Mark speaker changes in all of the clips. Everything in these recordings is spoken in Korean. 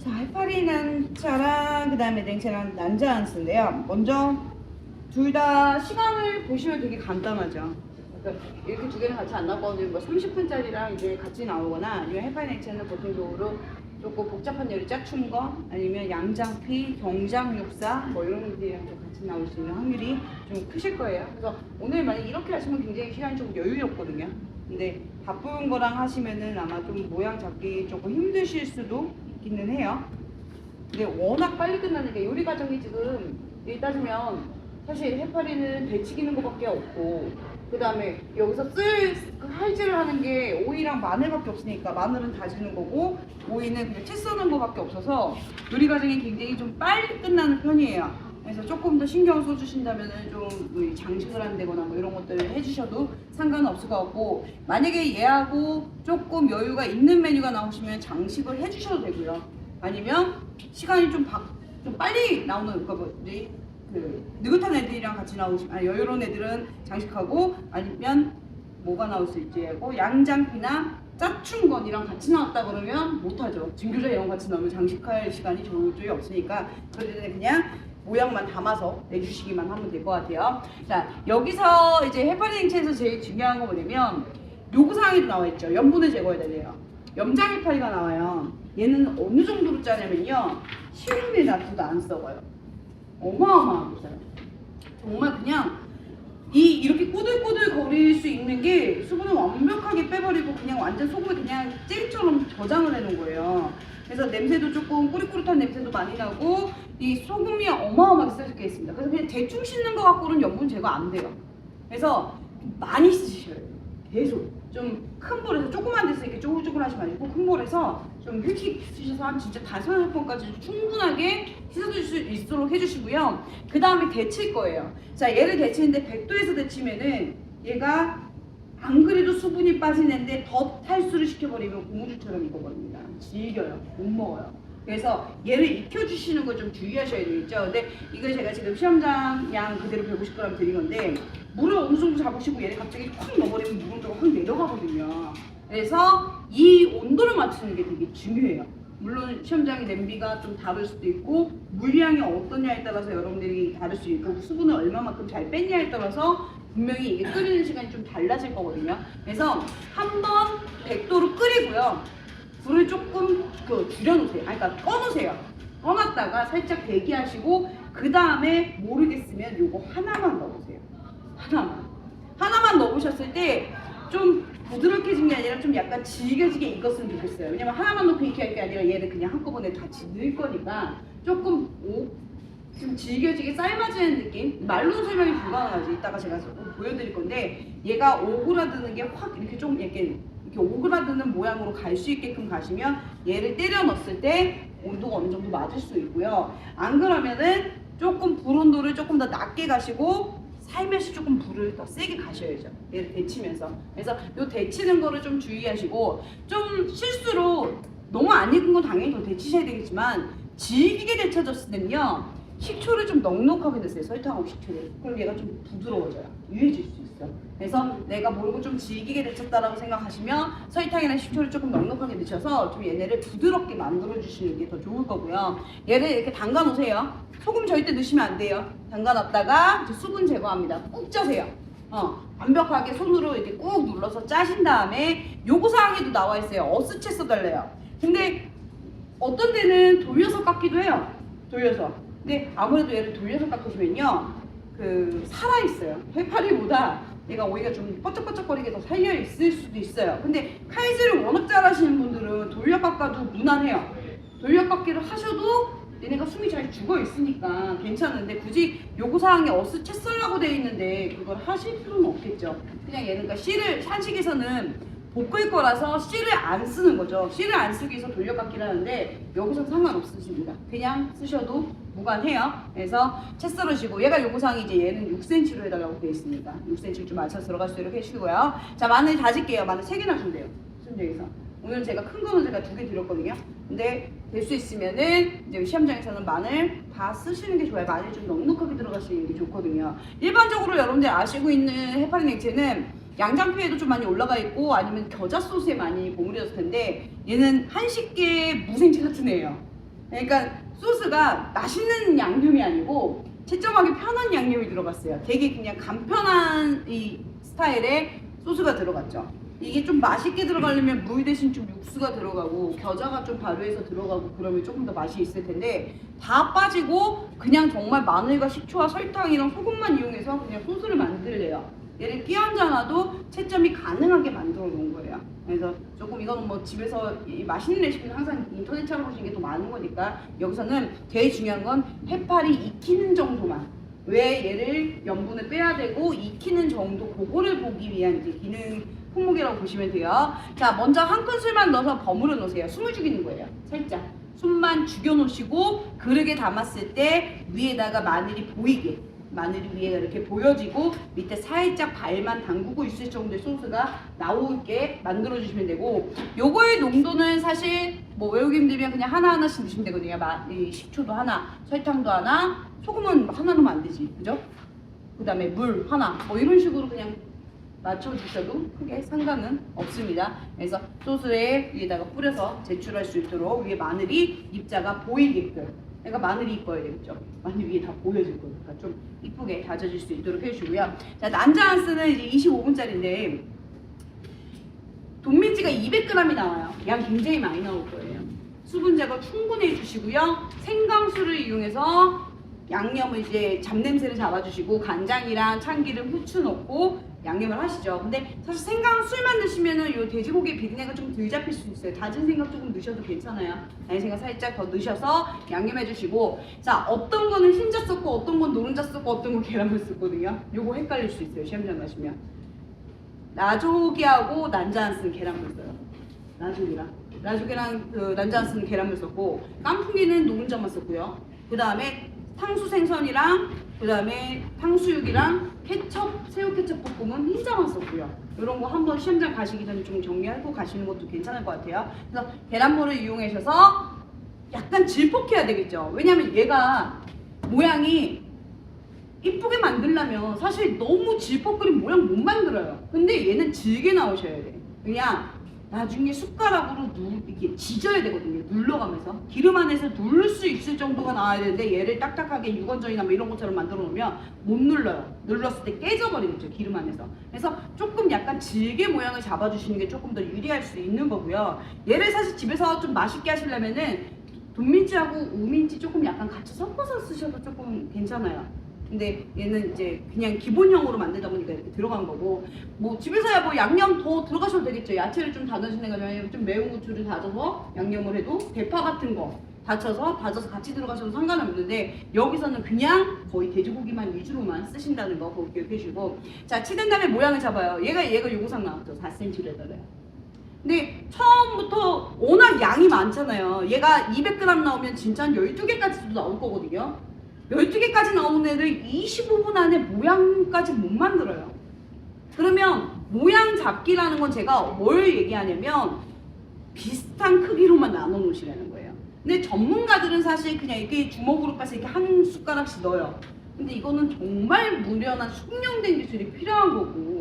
Speaker 1: 자, 해파리 난차랑 그 다음에 냉채랑 난자한스인데요. 먼저 둘 다 시간을 보시면 되게 간단하죠. 그러니까 이렇게 두 개는 같이 안 나오거든요. 뭐 30분짜리랑 이제 같이 나오거나 아니면 해파리 냉채는 보통적으로 조금 복잡한 요리 짜춘 거 아니면 양장피, 경장육사 뭐 이런 것들이랑 좀 같이 나올 수 있는 확률이 좀 크실 거예요. 그래서 오늘 만약 이렇게 하시면 굉장히 시간이 좀 여유롭거든요. 근데 바쁜 거랑 하시면은 아마 좀 모양 잡기 조금 힘드실 수도 있기는 해요. 근데 워낙 빨리 끝나는 게 요리 과정이 지금 일 따지면 사실 해파리는 데치기는 것밖에 없고 그 다음에 여기서 할질을 하는 게 오이랑 마늘밖에 없으니까 마늘은 다지는 거고 오이는 그냥 채 써는 거밖에 없어서 요리 과정이 굉장히 좀 빨리 끝나는 편이에요. 그래서 조금 더 신경 써주신다면은 좀뭐 장식을 한다거나 뭐 이런 것들을 해주셔도 상관은 없을 것 같고 만약에 얘하고 조금 여유가 있는 메뉴가 나오시면 장식을 해주셔도 되고요. 아니면 시간이 좀 빨리 나오는 거지. 느긋한 애들이랑 같이 나오시면 여유로운 애들은 장식하고 아니면 뭐가 나올 수 있지 하고 양장피나 짜충건이랑 같이 나왔다 그러면 못하죠. 진교자 이런 거 같이 나오면 장식할 시간이 도저히 없으니까 그럴 때는 그냥 모양만 담아서 내주시기만 하면 될 것 같아요. 자, 여기서 이제 해파리 냉채에서 제일 중요한 거 뭐냐면 요구사항에도 나와 있죠. 염분을 제거해야 돼요. 염장 해파리가 나와요. 얘는 어느 정도로 짜냐면요. 실온에 놔둬도 안 썩어요. 어마어마하게 짜요. 정말 그냥 이렇게 꾸들꾸들 거릴 수 있는 게 수분을 완벽하게 빼버리고 그냥 완전 소금을 그냥 젤처럼 저장을 해놓은 거예요. 그래서 냄새도 조금 꾸릿꾸릿한 냄새도 많이 나고 이 소금이 어마어마하게 써져 있습니다. 그래서 그냥 대충 씻는 거 갖고는 염분 제거 안 돼요. 그래서 많이 쓰셔야 돼요. 계속 좀 큰 볼에서 조그만 데서 이렇게 쪼글쪼글 하지 말고 큰 볼에서 좀 휙휙 쓰셔서 한 진짜 5-6번까지 충분하게 씻어줄 수 있도록 해주시고요. 그 다음에 데칠 거예요. 자, 얘를 데치는데 100도에서 데치면은 얘가 안 그래도 수분이 빠지는데 더 탈수를 시켜버리면 고무줄처럼 익어버립니다. 질겨요. 못 먹어요. 그래서 얘를 익혀주시는 거 좀 주의하셔야 되겠죠. 근데 이걸 제가 지금 시험장 양 그대로 150g 드린 건데 물을 어느 정도 잡으시고 얘를 갑자기 확 넣어버리면 물 온도가 확 내려가거든요. 그래서 이 온도를 맞추는 게 되게 중요해요. 물론 시험장의 냄비가 좀 다를 수도 있고 물량이 어떠냐에 따라서 여러분들이 다를 수 있고 수분을 얼마만큼 잘 뺐냐에 따라서 분명히 이게 끓이는 시간이 좀 달라질 거거든요. 그래서 한번 100도로 끓이고요. 불을 조금 줄여놓으세요. 그러니까 꺼놓으세요. 꺼놨다가 살짝 대기하시고 그 다음에 모르겠으면 요거 하나만 넣으세요. 하나만 넣으셨을 때 좀 부드럽게진 게 아니라 좀 약간 질겨지게 익었으면 좋겠어요. 왜냐면 하나만 넣고 이렇게 할 게 아니라 얘를 그냥 한꺼번에 같이 넣을 거니까 조금 좀 질겨지게 삶아지는 느낌? 말로는 설명이 불가능하지. 이따가 제가 보여드릴 건데 얘가 오그라드는 게 확 이렇게 좀 이렇게 오그라드는 모양으로 갈 수 있게끔 가시면 얘를 때려 넣었을 때 온도가 어느 정도 맞을 수 있고요. 안 그러면은 조금 불 온도를 조금 더 낮게 가시고 살며시 조금 불을 더 세게 가셔야죠. 얘를 데치면서. 그래서 요 데치는 거를 좀 주의하시고 좀 실수로 너무 안 익은 건 당연히 더 데치셔야 되겠지만 질기게 데쳐졌을 때는요. 식초를 좀 넉넉하게 넣으세요. 설탕하고 식초를. 그럼 얘가 좀 부드러워져요. 유해질 수 있어. 그래서 내가 모르고 좀 질기게 데쳤다라고 생각하시면 설탕이나 식초를 조금 넉넉하게 넣으셔서 좀 얘네를 부드럽게 만들어주시는 게 더 좋을 거고요. 얘를 이렇게 담가 놓으세요. 소금 절대 넣으시면 안 돼요. 담가 놨다가 이제 수분 제거합니다. 꾹 짜세요. 완벽하게 손으로 이렇게 꾹 눌러서 짜신 다음에 요구사항에도 나와 있어요. 어스채 써달래요. 근데 어떤 데는 돌려서 깎기도 해요. 돌려서. 근데 아무래도 얘를 돌려서 깎으시면요 살아있어요. 해파리보다 얘가 오히려 좀 뻐쩍뻐쩍거리게 더 살려있을 수도 있어요. 근데 칼질을 워낙 잘하시는 분들은 돌려 깎아도 무난해요. 돌려 깎기를 하셔도 얘네가 숨이 잘 죽어있으니까 괜찮은데 굳이 요구사항에 어스채 쓰려고 되어 있는데 그걸 하실 필요는 없겠죠. 그냥 얘는 그러니까 씨를 한식에서는 볶을 거라서 씨를 안 쓰는 거죠. 씨를 안 쓰기 위해서 돌려깎기를 하는데 여기서 상관없으십니다. 그냥 쓰셔도 무관해요. 그래서 채 썰으시고 얘가 요구사항이 이제 얘는 6cm로 해달라고 되어 있습니다. 6cm 좀 맞춰서 들어갈 수 있도록 해주시고요. 자, 마늘 다질게요. 마늘 3개나 준대요. 순정에서. 오늘 제가 큰 거는 제가 2개 드렸거든요. 근데 될 수 있으면은 이제 시험장에서는 마늘 다 쓰시는 게 좋아요. 마늘 좀 넉넉하게 들어가시는 게 좋거든요. 일반적으로 여러분들 아시고 있는 해파리 냉채는 양장피에도 좀 많이 올라가 있고 아니면 겨자 소스에 많이 버무려졌을 텐데 얘는 한식계 무생채 같은 애예요. 그러니까 소스가 맛있는 양념이 아니고 채점하기 편한 양념이 들어갔어요. 되게 그냥 간편한 이 스타일의 소스가 들어갔죠. 이게 좀 맛있게 들어가려면 물 대신 좀 육수가 들어가고 겨자가 좀 발효해서 들어가고 그러면 조금 더 맛이 있을 텐데 다 빠지고 그냥 정말 마늘과 식초와 설탕이랑 소금만 이용해서 그냥 소스를 만들래요. 얘를 끼얹어놔도 채점이 가능하게 만들어 놓은 거예요. 그래서 조금 이거는 뭐 집에서 이 맛있는 레시피는 항상 인터넷 찾아보시는 게 더 많은 거니까 여기서는 제일 중요한 건 해파리 익히는 정도만. 왜 얘를 염분을 빼야 되고 익히는 정도 그거를 보기 위한 이제 기능 품목이라고 보시면 돼요. 자, 먼저 한 큰술만 넣어서 버무려 놓으세요. 숨을 죽이는 거예요. 살짝 숨만 죽여 놓으시고 그릇에 담았을 때 위에다가 마늘이 보이게, 마늘이 위에가 이렇게 보여지고 밑에 살짝 발만 담그고 있을 정도의 소스가 나오게 만들어 주시면 되고, 요거의 농도는 사실 뭐 외우기 힘들면 그냥 하나하나씩 넣으시면 되거든요. 이 식초도 하나, 설탕도 하나, 소금은 하나 넣으면 안 되지, 그죠? 그 다음에 물 하나, 뭐 이런 식으로 그냥 맞춰주셔도 크게 상관은 없습니다. 그래서 소스에 위에다가 뿌려서 제출할 수 있도록 위에 마늘이 입자가 보이게끔, 그러니까 마늘이 이뻐야 되겠죠. 마늘 위에 다 보여질 거니까 좀 이쁘게 다져질 수 있도록 해주시고요. 자, 난자한스는 이제 25분짜리인데 돈민지가 200g이 나와요. 양 굉장히 많이 나올 거예요. 수분 제거 충분히 해주시고요. 생강수를 이용해서 양념을 이제 잡냄새를 잡아주시고 간장이랑 참기름, 후추 넣고 양념을 하시죠. 근데 사실 생강술만 넣으시면은 요 돼지고기 비린내가 좀 덜 잡힐 수 있어요. 다진 생강 조금 넣으셔도 괜찮아요. 다진 생강 살짝 더 넣으셔서 양념해 주시고, 자, 어떤 거는 흰자 썼고 어떤 건 노른자 썼고 어떤 건 계란물 썼거든요. 요거 헷갈릴 수 있어요. 시험장 가시면. 나조기하고 난자안 쓰는 계란물 써요. 나조기랑 그 난자안 쓰는 계란물 썼고, 깐풍기는 노른자만 썼고요. 그 다음에 탕수 생선이랑 그 다음에 탕수육이랑 케첩, 새우 케첩 볶음은 흰자만 썼고요. 이런 거 한번 시험장 가시기 전에 좀 정리하고 가시는 것도 괜찮을 것 같아요. 그래서 계란물을 이용하셔서 약간 질퍽해야 되겠죠. 왜냐면 얘가 모양이 이쁘게 만들려면 사실 너무 질퍽거린 모양 못 만들어요. 근데 얘는 질게 나오셔야 돼. 그냥 나중에 숟가락으로 이렇게 지져야 되거든요. 눌러가면서 기름 안에서 누를 수 있을 정도가 나와야 되는데 얘를 딱딱하게 유건전이나 뭐 이런 것처럼 만들어 놓으면 못 눌러요. 눌렀을 때 깨져버리겠죠, 기름 안에서. 그래서 조금 약간 질게 모양을 잡아주시는 게 조금 더 유리할 수 있는 거고요. 얘를 사실 집에서 좀 맛있게 하시려면은 돈민지하고 우민지 조금 약간 같이 섞어서 쓰셔도 조금 괜찮아요. 근데 얘는 이제 그냥 기본형으로 만들다 보니까 이렇게 들어간 거고, 뭐 집에서야 뭐 양념 더 들어가셔도 되겠죠. 야채를 좀 다져주는 거면 좀 매운 고추를 다져서 양념을 해도 대파 같은 거 다져서 같이 들어가셔도 상관은 없는데 여기서는 그냥 거의 돼지고기만 위주로만 쓰신다는 거 그거 기억해 주시고, 자, 치댄 다음에 모양을 잡아요. 얘가 요거상 나왔죠. 4cm로 해달래요. 근데 처음부터 워낙 양이 많잖아요. 얘가 200g 나오면 진짜 한 12개까지도 나올 거거든요. 12개까지 나오는 애를 25분 안에 모양까지 못 만들어요. 그러면 모양 잡기라는 건 제가 뭘 얘기하냐면 비슷한 크기로만 나눠 놓으시라는 거예요. 근데 전문가들은 사실 그냥 이렇게 주먹으로 빠서 이렇게 한 숟가락씩 넣어요. 근데 이거는 정말 무련한 숙련된 기술이 필요한 거고,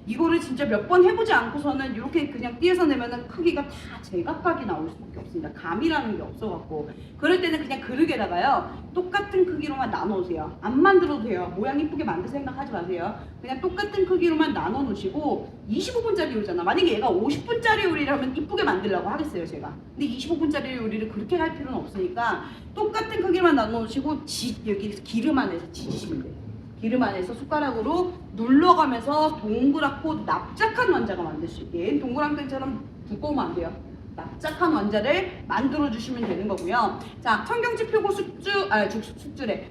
Speaker 1: 이거를 진짜 몇 번 해보지 않고서는 이렇게 그냥 띄어서 내면은 크기가 다 제각각이 나올 수밖에 없습니다. 감이라는 게 없어갖고. 그럴 때는 그냥 그릇에다가요 똑같은 크기로만 나눠놓으세요. 안 만들어도 돼요. 모양 이쁘게 만들 생각하지 마세요. 그냥 똑같은 크기로만 나눠놓으시고 25분짜리 요리잖아. 만약에 얘가 50분짜리 요리라면 이쁘게 만들려고 하겠어요 제가. 근데 25분짜리 요리를 그렇게 할 필요는 없으니까 똑같은 크기만 나눠놓으시고 여기 기름 안에서 지지시면 돼요. 기름 안에서 숟가락으로 눌러가면서 동그랗고 납작한 완자가 만들 수 있게, 동그랑땡처럼 두꺼우면 안 돼요. 납작한 완자를 만들어 주시면 되는 거고요. 자, 청경지 표고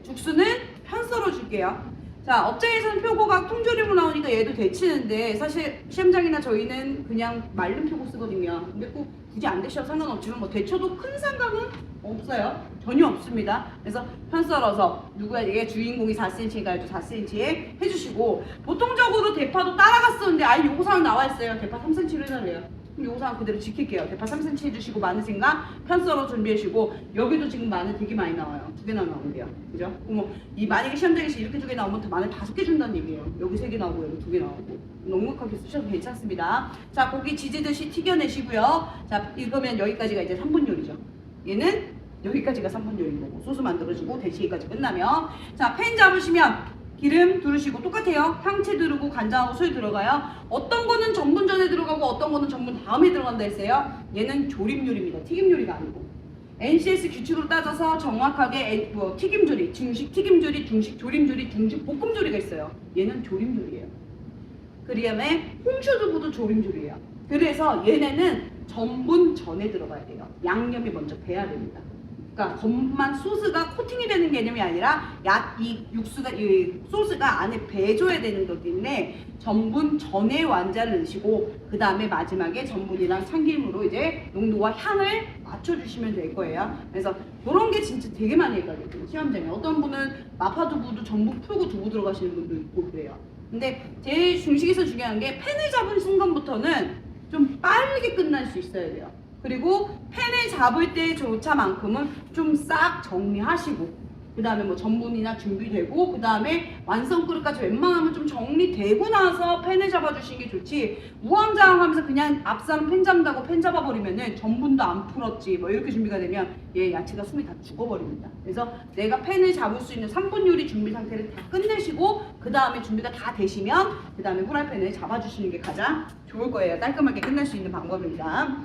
Speaker 1: 죽수는 편 썰어 줄게요. 자, 업장에서는 표고가 통조림으로 나오니까 얘도 데치는데 사실 시험장이나 저희는 그냥 말른 표고 쓰거든요. 근데 꼭 굳이 안 데쳐도 상관없지만 뭐 데쳐도 큰 상관은 없어요. 전혀 없습니다. 그래서 편 썰어서 누구야 이게 주인공이 4cm가 4cm에 해주시고, 보통적으로 대파도 따라갔었는데 아예 요거사항 나와 있어요. 대파 3cm로 해달래요. 그럼 요거사항 그대로 지킬게요. 대파 3cm 해주시고 마늘 생강 편 썰어 준비해주시고, 여기도 지금 마늘 되게 많이 나와요. 2개나 나오는데요. 그죠? 뭐 이 만약에 시험장에서 이렇게 2개 나오면 마늘 5개 준다는 얘기예요. 여기 3개 나오고 여기 2개 나오고. 넉넉하게 쓰셔도 괜찮습니다. 자, 고기 지지듯이 튀겨내시고요. 자, 이거면 여기까지가 이제 3분 요리죠. 얘는 여기까지가 3분 요리인 거고 소스 만들어주고 데치기까지 끝나면 자 팬 잡으시면 기름 두르시고 똑같아요. 향채 두르고 간장하고 술 들어가요. 어떤 거는 전분 전에 들어가고 어떤 거는 전분 다음에 들어간다 했어요. 얘는 조림 요리입니다. 튀김 요리가 아니고. NCS 규칙으로 따져서 정확하게 튀김 조리, 중식 튀김 조리, 중식 조림 조리, 중식 볶음 조리가 있어요. 얘는 조림 조리예요. 그 다음에 홍슈두부도 조림 조리예요. 그래서 얘네는 전분 전에 들어가야 돼요. 양념이 먼저 배야 됩니다. 그러니까 겉만 소스가 코팅이 되는 개념이 아니라 이 육수가 이 소스가 안에 배줘야 되는 거기 때문에 전분 전에 완자를 넣으시고 그 다음에 마지막에 전분이랑 참기름으로 이제 농도와 향을 맞춰주시면 될 거예요. 그래서 그런 게 진짜 되게 많이 헷갈려요. 시험장에 어떤 분은 마파두부도 전분 풀고 두부 들어가시는 분도 있고 그래요. 근데 제일 중식에서 중요한 게 팬을 잡은 순간부터는 좀 빠르게 끝날 수 있어야 돼요. 그리고 팬을 잡을 때 조차만큼은 좀 싹 정리하시고 그 다음에 뭐 전분이나 준비되고 그 다음에 완성 그릇까지 웬만하면 좀 정리되고 나서 팬을 잡아주시는 게 좋지 우왕좌왕하면서 그냥 앞사람 팬 잡는다고 팬 잡아버리면은 전분도 안 풀었지 뭐 이렇게 준비가 되면 얘 야채가 숨이 다 죽어버립니다. 그래서 내가 팬을 잡을 수 있는 3분 요리 준비 상태를 다 끝내시고 그 다음에 준비가 다 되시면 그 다음에 후라이팬을 잡아주시는 게 가장 좋을 거예요. 깔끔하게 끝낼 수 있는 방법입니다.